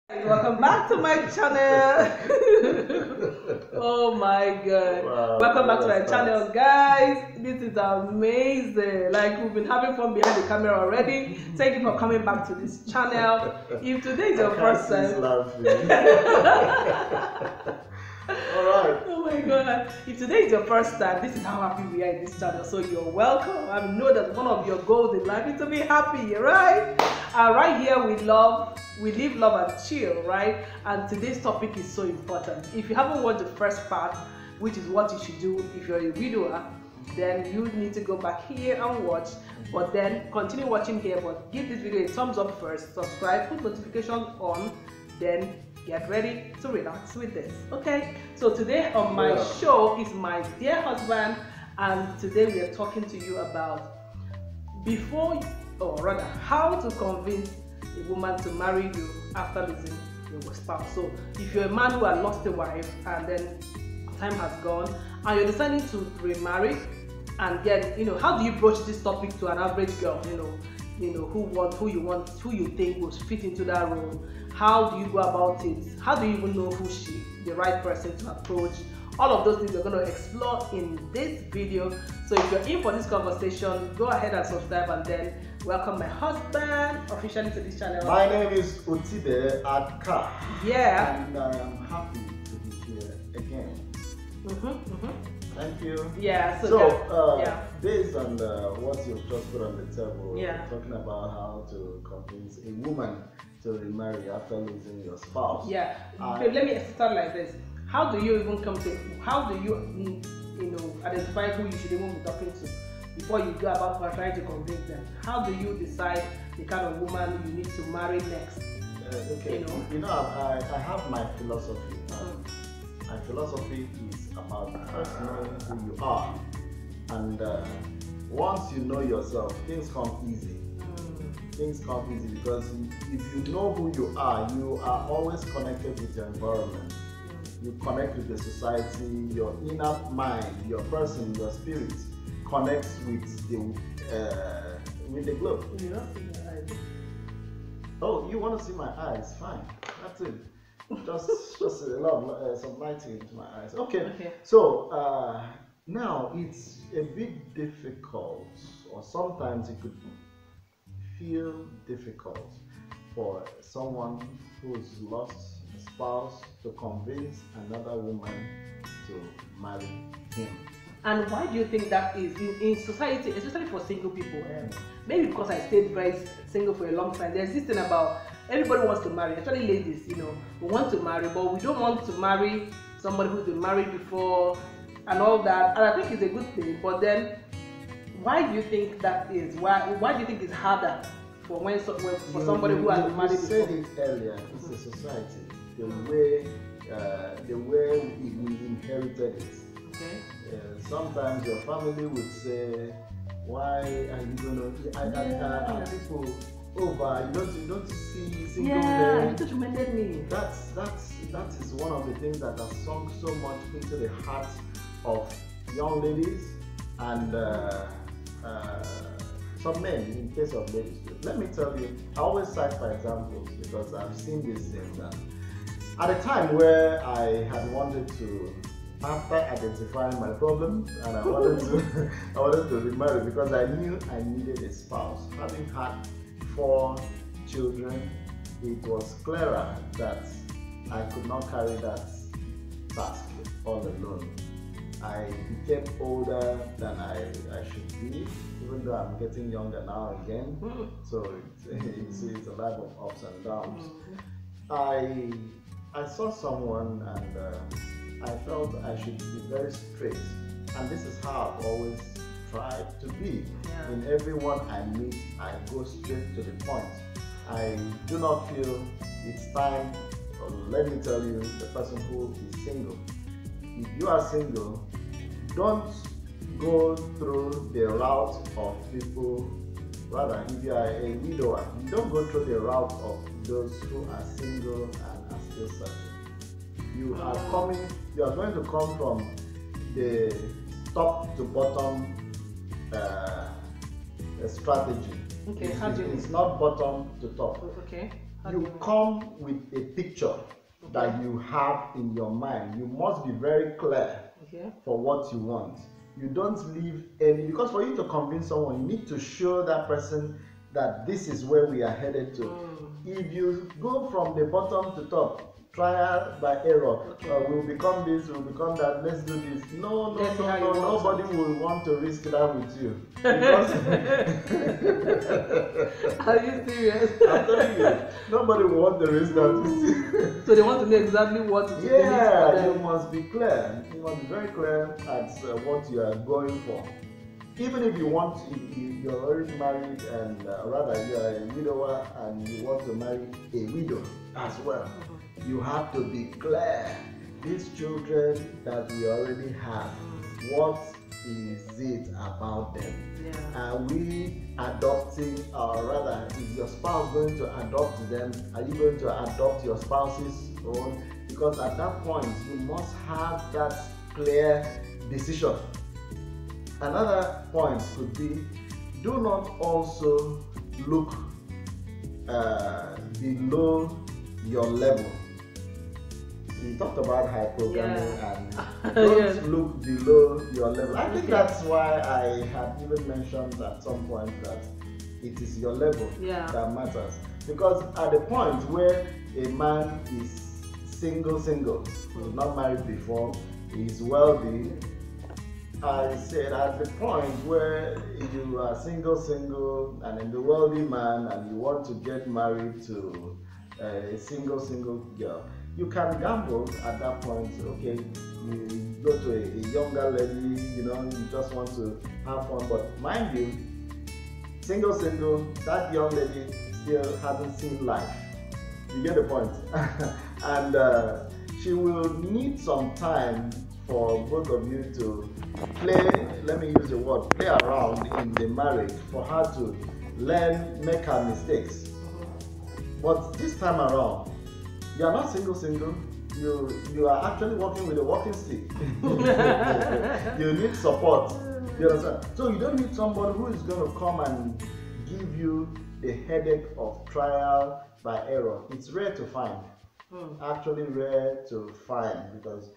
Welcome back to my channel. Oh my god. Wow, welcome back to my channel, guys. This is amazing. Like, we've been having fun behind the camera already. Thank you for coming back to this channel. If today is your first time, Alright. oh my god, if today is your first time, this is how happy we are in this channel. So you're welcome. I know that one of your goals in life is to be happy, right? And right here we live, love, and chill, right? And today's topic is so important. If you haven't watched the first part, which is what you should do if you're a widower, then you need to go back here and watch. But then continue watching here, but give this video a thumbs up first, subscribe, put notifications on, then get ready to relax with this. Okay, so today on my show is my dear husband, and today we are talking to you about how to convince a woman to marry you after losing your spouse. So if you're a man who had lost a wife and then time has gone and you're deciding to remarry, and then how do you broach this topic to an average girl, who you think will fit into that role? How do you go about it? How do you even know who's the right person to approach? All of those things we're going to explore in this video. So if you're in for this conversation, go ahead and subscribe, and then welcome my husband officially to this channel. My name is Utibe Akah. Yeah. And I am happy to be here again. Thank you. Yeah. Based on what you've just put on the table, yeah, we're talking about how to convince a woman to remarry after losing your spouse. Yeah. Babe, let me start like this. How do you even identify who you should even be talking to before you go about trying to convince them? How do you decide the kind of woman you need to marry next? I have my philosophy. My philosophy is about first knowing who you are, and once you know yourself, things come easy. Things come easy because if you know who you are always connected with your environment. You connect with the society, your inner mind, your person, your spirit connects with the globe. You don't see your eyes. Oh, you want to see my eyes? Fine, that's it. Just a lot some lighting into my eyes. Okay. So now it's a bit difficult, or sometimes it could feel difficult for someone who's lost a spouse to convince another woman to marry him. And why do you think that is in society, especially for single people? Maybe because I stayed very single for a long time. There's this thing about everybody wants to marry, especially ladies. We want to marry, but we don't want to marry somebody who's been married before and all that. And I think it's a good thing. But then, why do you think that is? Why do you think it's harder for somebody who has been married before? You said it earlier. It's a society. The way we inherited it. Okay. Sometimes your family would say, "Why are you gonna people over? You don't see single men." Yeah, you just reminded me. That is one of the things that has sunk so much into the hearts of young ladies and some men in case of ladies too. Let me tell you, I always cite for examples because I've seen these things. At a time where I had wanted to, after identifying my problem, and I wanted to remarry because I knew I needed a spouse. Having had 4 children, it was clearer that I could not carry that task all alone. I became older than I should be, even though I'm getting younger now again. So it's a life of ups and downs. I saw someone and I felt I should be very straight. And this is how I've always tried to be. Yeah. In everyone I meet, I go straight to the point. I do not feel it's time. Let me tell you, the person who is single. If you are single, don't go through the route of people. Rather, if you are a widower, you don't go through the route of those who are single and are still searching. You are going to come from the top to bottom strategy. Okay, it's not bottom to top. Okay. You come with a picture that you have in your mind. You must be very clear for what you want. You don't leave any, because for you to convince someone, you need to show that person that this is where we are headed to. If you go from the bottom to top, trial by error, we'll become this, we'll become that, let's do this. No, nobody will want to risk that with you. Because are you serious? I'm telling you, nobody will want to risk that with you. So they want to know exactly what to do. Yeah, you must be clear. You must be very clear at what you are going for. Even if you want, you're already married, and rather you are a widower and you want to marry a widow as well, you have to be clear. These children that we already have, what is it about them? Are we adopting, or rather, is your spouse going to adopt them? Are you going to adopt your spouse's own? Because at that point, you must have that clear decision. Another point could be, do not also look below your level. We talked about high programming and don't look below your level. I think that's why I had even mentioned at some point that it is your level that matters. Because at the point where a man is single, he's not married before, he's wealthy, I said at the point where you are single, and in the wealthy man, and you want to get married to a single girl, you can gamble at that point. Okay, you go to a younger lady, you just want to have fun, but mind you, single, that young lady still hasn't seen life. You get the point? And she will need some time for both of you to play, let me use the word, play around in the marriage, for her to learn, make her mistakes. But this time around, you are not single, you are actually working with a walking stick. You need support. You understand? So you don't need somebody who is going to come and give you the headache of trial by error. It's rare to find. Actually rare to find, because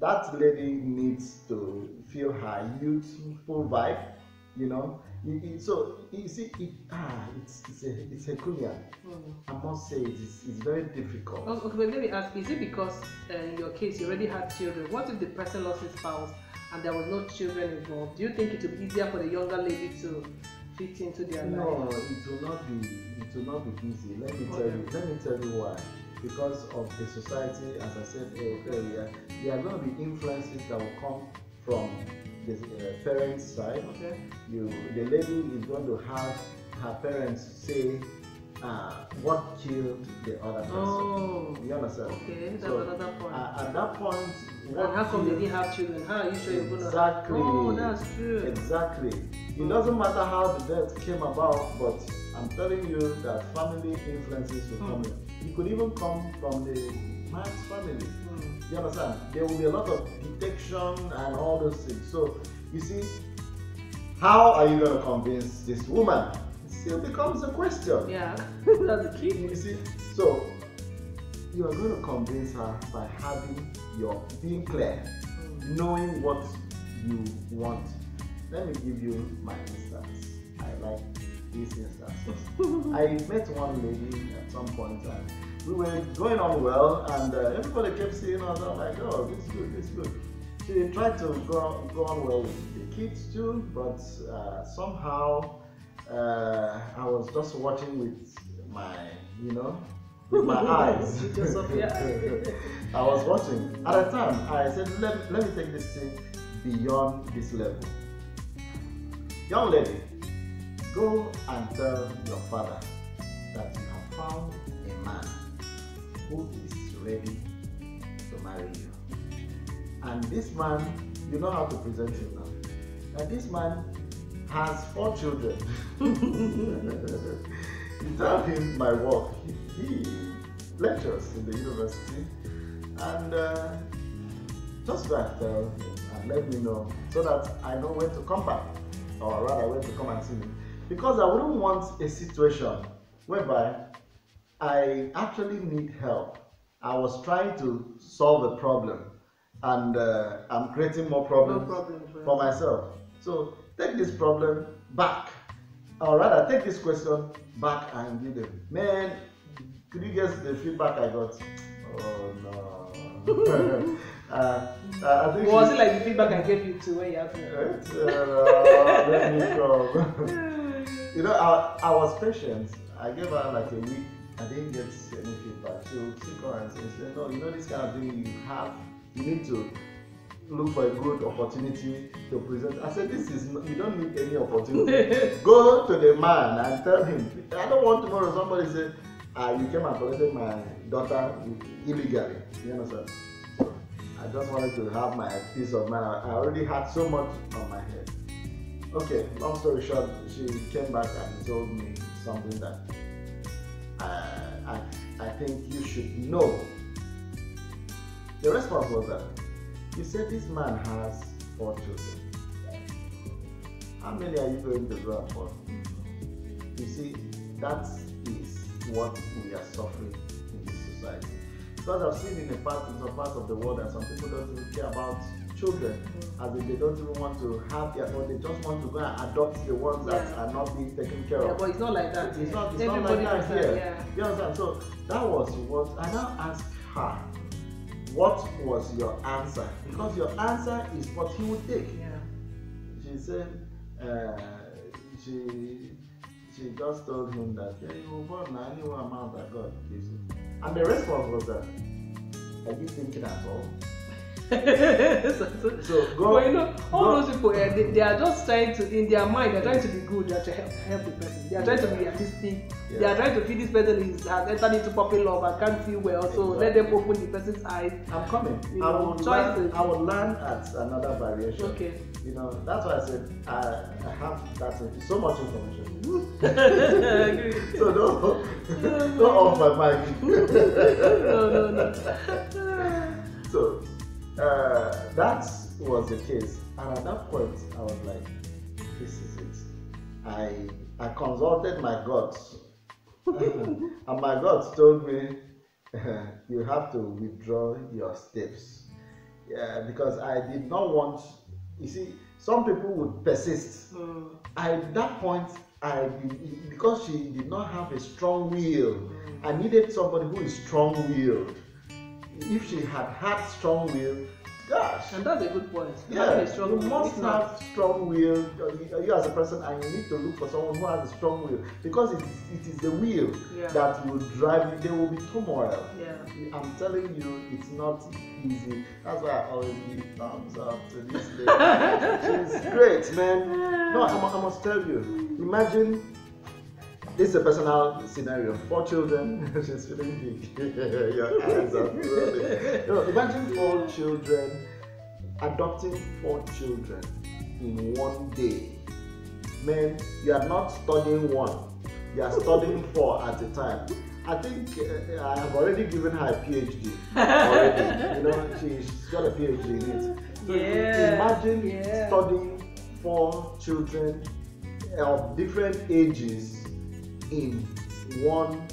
that lady needs to feel her youthful vibe, So you see, it's a Herculean. I must say it's very difficult. Okay, but let me ask: is it because in your case you already had children? What if the person lost his spouse and there was no children involved? Do you think it would be easier for the younger lady to fit into their life? No, it will not be. It will not be easy. Let me tell you why. Because of the society, as I said earlier, there are going to be influences that will come from the parents' side. The lady is going to have her parents say what killed the other person. You understand? Okay, that's another point. At that point, how come they didn't have children? How are you sure you're going to? Exactly. Oh, that's true. Exactly. It doesn't matter how the death came about, but I'm telling you that family influences will come in. It could even come from the man's family. You understand? There will be a lot of detection and all those things. So, you see, how are you going to convince this woman? It still becomes a question. Yeah, that's the key. You see, so you are going to convince her by being clear, knowing what you want. Let me give you my instance. I like this instance. I met one lady at some point, and we were going on well, and everybody kept seeing us. I'm like, oh, this is good. She tried to go on well with the kids too, but somehow I was just watching with my, with my eyes. I was watching. At the time, I said, let me take this thing beyond this level. Young lady, go and tell your father that you have found a man who is ready to marry you. And this man, you know how to present him now. And this man has 4 children. You tell him my work. He lectures in the university. And just go and tell him and let me know, so that I know when to come back, or rather when to come and see me. Because I wouldn't want a situation whereby I actually need help. I was trying to solve a problem, and I'm creating more problems for myself. So take this problem back, or rather take this question back and give them. Man, could you guess the feedback I got? Oh no. I think was it like the feedback I gave you too when you asked me? Let me come. You know, I was patient. I gave her like a week. I didn't get any feedback. She would take her and say, no, you know, this kind of thing you need to look for a good opportunity to present. I said, you don't need any opportunity. Go to the man and tell him, I don't want tomorrow somebody say, you came and collected my daughter illegally. You understand? So I just wanted to have my peace of mind. I already had so much on my head. Okay, long story short, she came back and told me something that I think you should know. The response was that you said this man has 4 children. How many are you going to grow up for? You see, that is what we are suffering in this society. Because I've seen in some parts of the world that some people don't even care about children, as if they don't even want to have their own, they just want to go and adopt the ones that are not being taken care of. Yeah, but it's not like that. It's not like that here. You understand? So that was what I now asked her. What was your answer? Because your answer is what he would take. Yeah. She said she just told him that you will born now any amount that God gives you. And the response was that, are you thinking at all? So but you know, all those people, they are just trying to, in their mind, they're trying to be good, they're trying to help the person. They are trying to be realistic. Yeah. They are trying to feel this person has entered into puppy love and can't feel well. So let them open the person's eyes. I'm coming. I would learn at another variation. Okay. You know, that's why I said I have that so much information. So don't off my mic. No. So that was the case, and at that point I was like, this is it. I consulted my guts, and my guts told me you have to withdraw your steps. Yeah, because I did not want, you see, some people would persist. At that point, because she did not have a strong will, I needed somebody who is strong-willed. If she had strong will, gosh. And that's a good point. Yeah, you must have strong will, you as a person, and you need to look for someone who has a strong will, because it is the will that will drive you. There will be turmoil. Yeah. I'm telling you, it's not easy. That's why I always give thumbs up to this lady. She's great, man. No, I must tell you, imagine. This is a personal scenario. 4 children. She's feeling big. Your eyes are rolling. No, imagine 4 children, adopting 4 children in one day. Man, you are not studying 1. You are studying 4 at a time. I think I have already given her a PhD already. You know, she's got a PhD in it. So imagine studying 4 children of different ages in one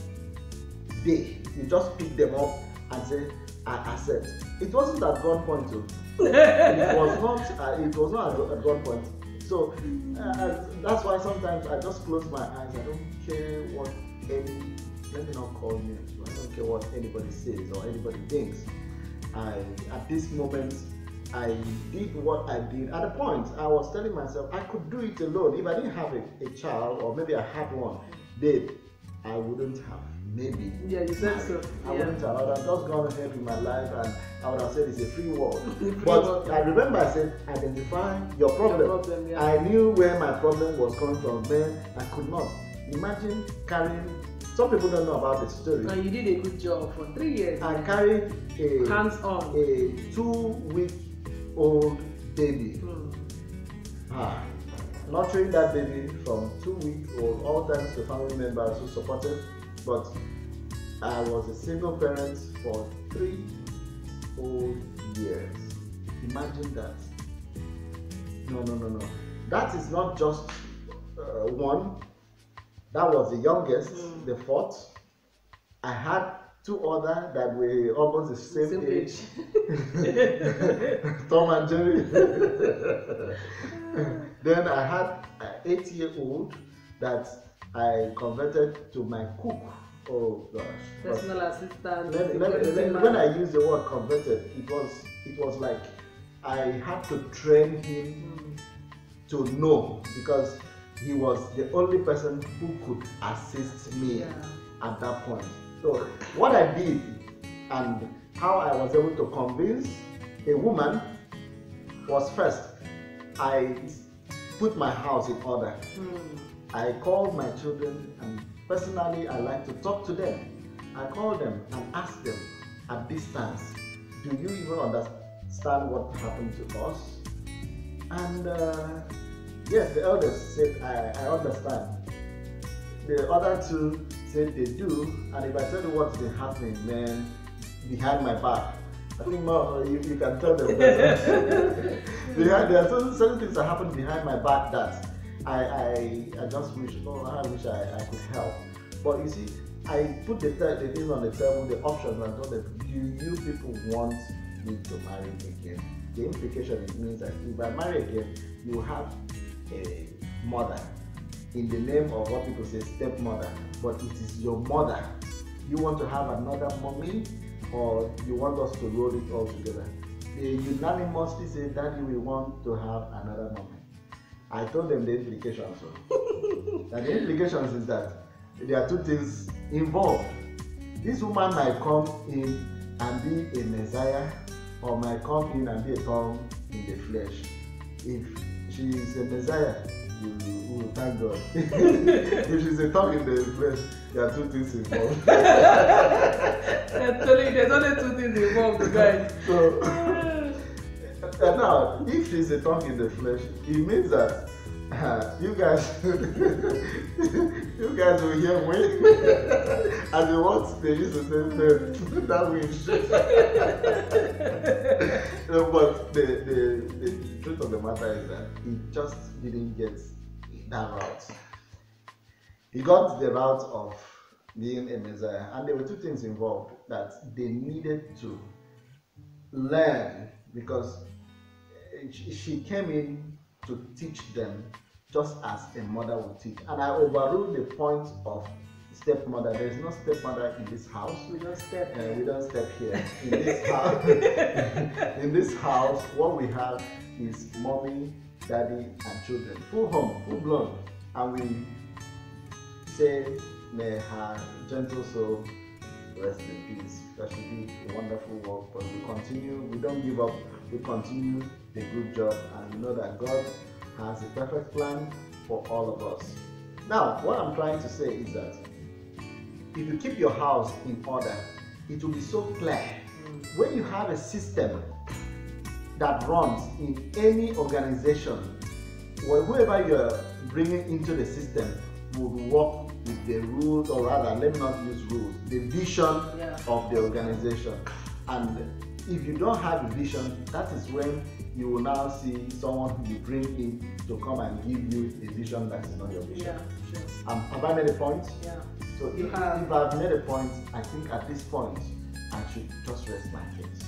day. You just pick them up and say, I accept. It wasn't at gunpoint too. It was not at gunpoint. So that's why sometimes I just close my eyes. I don't care what let me not call names, but I don't care what anybody says or anybody thinks. At this moment, I did what I did. At a point, I was telling myself I could do it alone. If I didn't have a child, or maybe I had one, babe, I wouldn't have. Maybe. Yeah, you said so. I wouldn't have. I would have just gone ahead with my life, and I would have said it's a free world. But I remember I said, identify your problem. I knew where my problem was coming from. Then I could not. Imagine carrying. Some people don't know about the story. And you did a good job for 3 years. I carried a hands-on a 2-week-old baby. Nurturing that baby from 2-week-old, all thanks to family members who supported. But I was a single parent for 3 whole years. Imagine that. No. That is not just one. That was the youngest, the 4th. I had two other that were almost the same age. Tom and Jerry. Then I had an 8-year-old that I converted to my cook. Oh gosh. Personal assistant. When I use the word converted, it was like I had to train him to know, because he was the only person who could assist me at that point. So what I did and how I was able to convince a woman was, first, I put my house in order. I called my children, and personally I like to talk to them. I call them and ask them at distance, do you even understand what happened to us? And yes, the eldest said, I understand. The other two said they do, and if I tell you what's been happening, man, behind my back, I think more you can tell them better. There are certain things that happen behind my back that I just wish, I wish I could help. But you see, I put the things on the table, the options, and told them, do you people want me to marry again? The implication means that if I marry again, you have a mother in the name of what people say stepmother, but it is your mother. You want to have another mommy, or you want us to roll it all together? They unanimously say, Daddy, we want to have another mommy. I told them the implications. And the implications is that there are two things involved. This woman might come in and be a Messiah, or might come in and be a tongue in the flesh. If she is a Messiah, you thank God. If she's a tongue in the flesh, there are two things involved. Actually, there's only two things involved, guys. So, and now, if she's a tongue in the flesh, it means that you guys will hear wind. As the words they used to say, that wind. But the truth of the matter is that he just didn't get that route. He got the route of being a Messiah, and there were two things involved that they needed to learn, because she came in to teach them just as a mother would teach. And I overruled the point of stepmother. There is no stepmother in this house. We don't step. We don't step here. In this house, in this house, what we have is mommy, daddy, and children. Full home, full blown. And we say, may her gentle soul rest in peace. That should be a wonderful work. But we continue. We don't give up. We continue the good job, and we know that God has a perfect plan for all of us. Now, what I'm trying to say is that if you keep your house in order, it will be so clear. When you have a system that runs in any organization, whoever you're bringing into the system will work with the rules, or rather, let me not use rules, the vision of the organization. And if you don't have a vision, that is when you will now see someone who you bring in to come and give you a vision that is not your vision. Yeah, sure. Have I made a point? Yeah. So if I've made a point, I think at this point I should just rest my case.